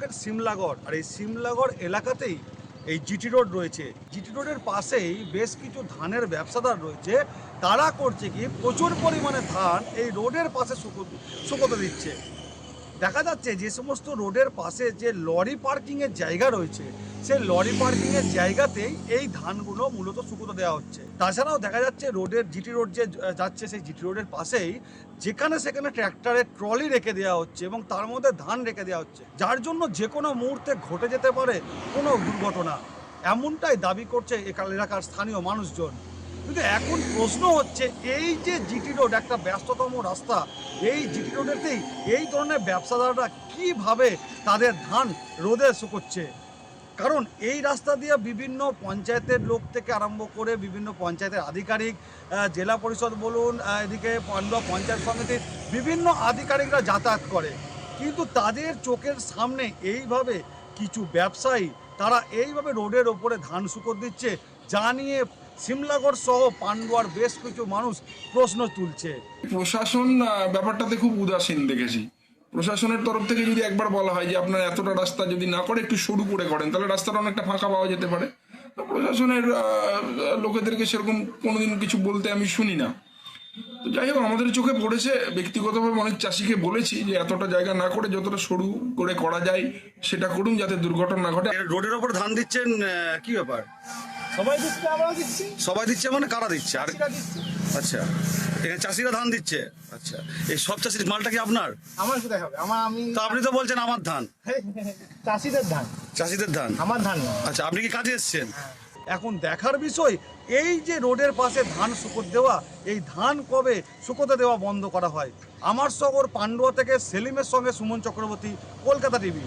হচ্ছেন সিমলাগড়, আর এই সিমলাগড় এলাকাতেই এই জিটি রোড রয়েছে। জিটি রোডের পাশেই বেশ কিছু ধানের ব্যবসাদার রয়েছে। তারা করছে কি, প্রচুর পরিমাণে ধান এই রোডের পাশে শুকোতে দিচ্ছে। দেখা যাচ্ছে যে সমস্ত রোডের পাশে যে লরি পার্কিংয়ের জায়গা রয়েছে, সেই লরি পার্কিংয়ের জায়গাতেই এই ধানগুলো মূলত শুকোতে দেওয়া হচ্ছে। তাছাড়াও দেখা যাচ্ছে রোডের জিটি রোড যে যাচ্ছে, সেই জিটি রোডের পাশেই যেখানে সেখানে ট্র্যাক্টরের ট্রলি রেখে দেওয়া হচ্ছে এবং তার মধ্যে ধান রেখে দেওয়া হচ্ছে, যার জন্য যে কোনো মুহূর্তে ঘটে যেতে পারে কোনো দুর্ঘটনা। এমনটাই দাবি করছে এলাকার স্থানীয় মানুষজন। কিন্তু এখন প্রশ্ন হচ্ছে, এই যে জিটি রোড একটা ব্যস্ততম রাস্তা, এই জিটি রোডেতেই এই ধরনের ব্যবসাদাররা কিভাবে তাদের ধান রোদে শুকোচ্ছে? কারণ এই রাস্তা দিয়ে বিভিন্ন পঞ্চায়েতের লোক থেকে আরম্ভ করে বিভিন্ন পঞ্চায়েতের আধিকারিক, জেলা পরিষদ বলুন, এদিকে পান্ডুয়া পঞ্চায়েত সমিতির বিভিন্ন আধিকারিকরা যাতায়াত করে, কিন্তু তাদের চোখের সামনে এইভাবে কিছু ব্যবসায়ী তারা এইভাবে রোডের ওপরে ধান শুকোতে দিচ্ছে, যা নিয়ে সিমলাগড় সহ পান্ডুয়ার বেশ কিছু মানুষ প্রশ্ন তুলছে। প্রশাসন ব্যাপারটাতে খুব উদাসীন দেখেছি। প্রশাসনের তরফ থেকে যদি একবার বলা হয় যে আপনার এতটা রাস্তা যদি না করে একটু সরু করে করেন, তাহলে রাস্তাটা অনেকটা ফাঁকা পাওয়া যেতে পারে। তো প্রশাসনের লোকেদেরকে সেরকম কোনোদিন কিছু বলতে আমি শুনি না। তো যাই হোক, আমাদের চোখে পড়েছে, ব্যক্তিগতভাবে অনেক চাষিকে বলেছি যে এতটা জায়গা না করে যতটা সরু করে করা যায় সেটা করুন, যাতে দুর্ঘটনা না ঘটে। রোডের ওপর ধান দিচ্ছেন, কি ব্যাপার? সবাই দিচ্ছে, আমরাও দিচ্ছি। সবাই দিচ্ছে মানে কারা দিচ্ছে? আর চাষিরা দিচ্ছে। আচ্ছা, এখানে চাষিরা ধান দিচ্ছে। আচ্ছা, এই সব চাষির মালটা কি আপনার? আমার কোথায় হবে? আমি তো আপনি তো বলছেন আমার ধান। চাষিদের ধান, চাষিদের ধান, আমার ধান না। আচ্ছা, আপনি কি কাজে এসেছেন? এখন দেখার বিষয়, এই যে রোডের পাশে ধান শুকোতে দেওয়া, এই ধান কবে শুকোতে দেওয়া বন্ধ করা হয়? আমার শহর পান্ডুয়া থেকে সেলিমের সঙ্গে সুমন চক্রবর্তী, কলকাতা টিভি।